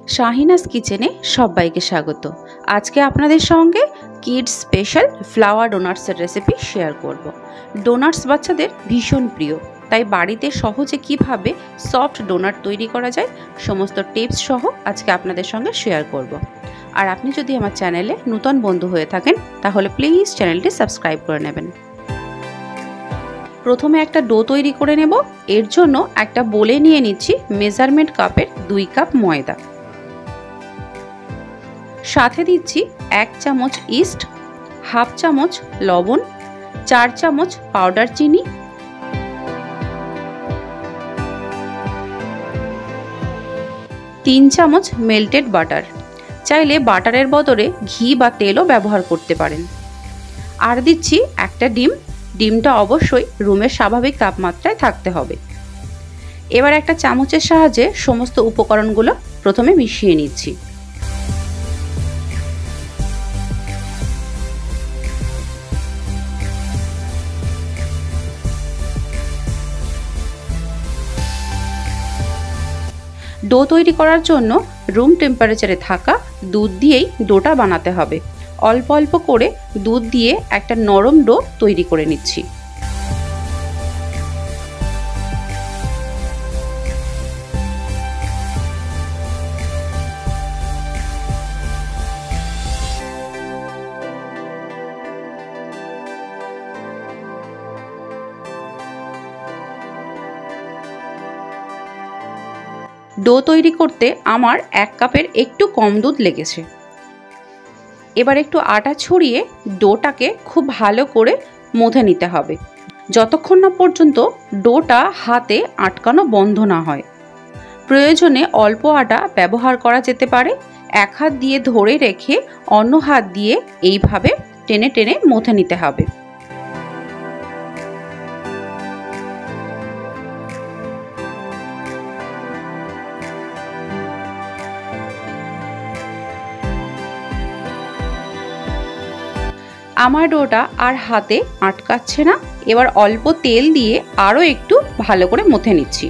শাহিনাস কিচেনে সবাইকে স্বাগত। আজকে আপনাদের সঙ্গে কিডস স্পেশাল ফ্লাওয়ার ডোনাটসের রেসিপি শেয়ার করব। ডোনাটস বাচ্চাদের ভীষণ প্রিয়, তাই বাড়িতে সহজে কিভাবে সফট ডোনাট তৈরি করা যায় সমস্ত টিপস সহ আজকে আপনাদের সঙ্গে শেয়ার করব। আর আপনি যদি আমার চ্যানেলে নতুন বন্ধু হয়ে থাকেন তাহলে প্লিজ চ্যানেলটি সাবস্ক্রাইব করে নেবেন। প্রথমে একটা ডো তৈরি করে নেব। এর জন্য একটা বোলে নিয়ে নিচ্ছি মেজারমেন্ট কাপের 2 কাপ ময়দা, সাথে দিচ্ছি 1 চামচ ইস্ট, হাফ চামচ লবণ, 4 চামচ পাউডার চিনি, 3 চামচ মেল্টেড বাটার। চাইলে বাটারের বদলে ঘি বা তেলও ব্যবহার করতে পারেন। আর দিচ্ছি একটা ডিম। ডিমটা অবশ্যই রুমের স্বাভাবিক তাপমাত্রায় থাকতে হবে। এবার একটা চামচের সাহায্যে সমস্ত উপকরণগুলো প্রথমে মিশিয়ে নিচ্ছি। ডো তৈরি করার জন্য রুম টেম্পারেচারে থাকা দুধ দিয়েই ডোটা বানাতে হবে। অল্প অল্প করে দুধ দিয়ে একটা নরম ডো তৈরি করে নিচ্ছি। ডো তৈরি করতে আমার 1 কাপের একটু কম দুধ লেগেছে। এবার একটু আটা ছড়িয়ে ডোটাকে খুব ভালো করে মথে নিতে হবে, যতক্ষণ না পর্যন্ত ডোটা হাতে আটকানো বন্ধ না হয়। প্রয়োজনে অল্প আটা ব্যবহার করা যেতে পারে। এক হাত দিয়ে ধরে রেখে অন্য হাত দিয়ে এইভাবে টেনে টেনে মথে নিতে হবে। আমার ডোটা আর হাতে আটকাচ্ছে না। এবার অল্প তেল দিয়ে আরও একটু ভালো করে মথে নিচ্ছি।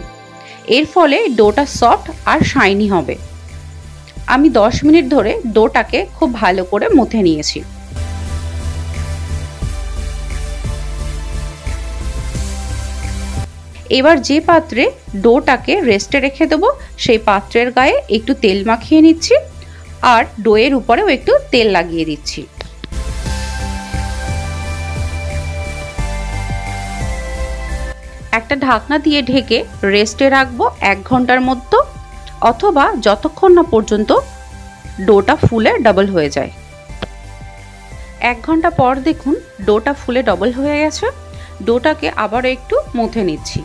এর ফলে ডোটা সফট আর শাইনি হবে। আমি 10 মিনিট ধরে ডোটাকে খুব ভালো করে মথে নিয়েছি। এবার যে পাত্রে ডোটাকে রেস্টে রেখে দেবো সেই পাত্রের গায়ে একটু তেল মাখিয়ে নিচ্ছি আর ডোয়ের উপরেও একটু তেল লাগিয়ে দিচ্ছি। একটা ঢাকনা দিয়ে ঢেকে রেস্টে রাখবো 1 ঘন্টার মতো, অথবা যতক্ষণ না পর্যন্ত ডোটা ফুলে ডাবল হয়ে যায়। 1 ঘন্টা পর দেখুন ডোটা ফুলে ডাবল হয়ে গেছে। ডোটাকে আবার একটু মথে নিচ্ছি।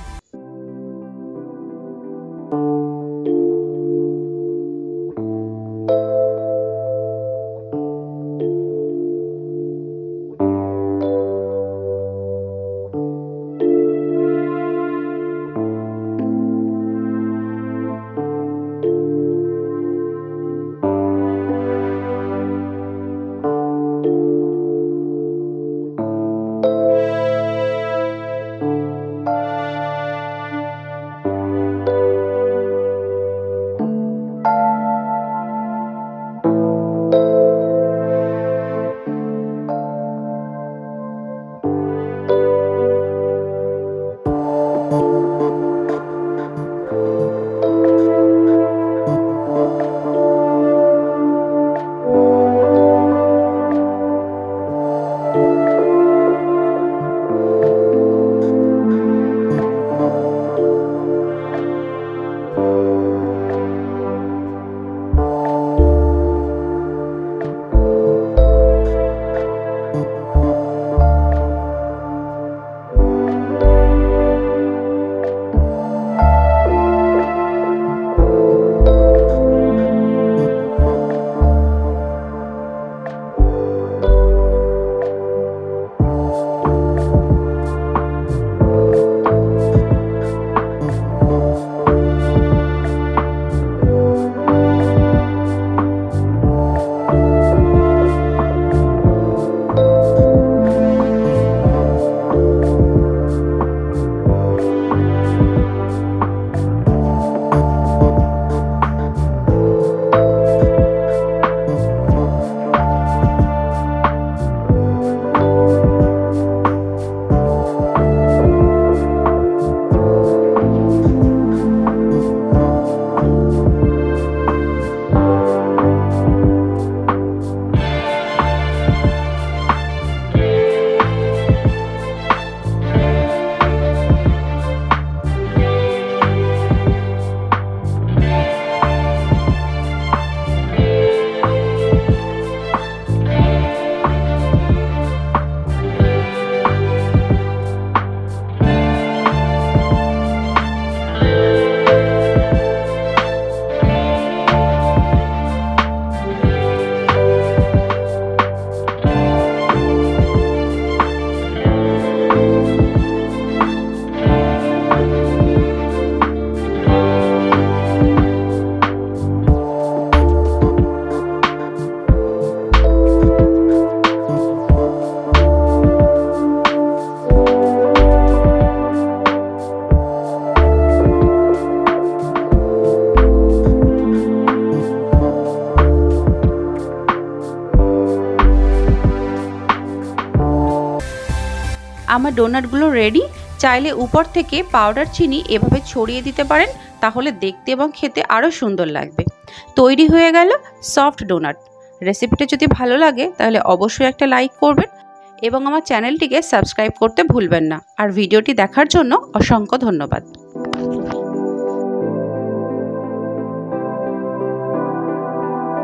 আমার ডোনাটগুলো রেডি। চাইলে উপর থেকে পাউডার চিনি এভাবে ছড়িয়ে দিতে পারেন, তাহলে দেখতে এবং খেতে আরও সুন্দর লাগবে। তৈরি হয়ে গেল সফট ডোনাট। রেসিপিটা যদি ভালো লাগে তাহলে অবশ্যই একটা লাইক করবেন এবং আমার চ্যানেলটিকে সাবস্ক্রাইব করতে ভুলবেন না। আর ভিডিওটি দেখার জন্য অসংখ্য ধন্যবাদ।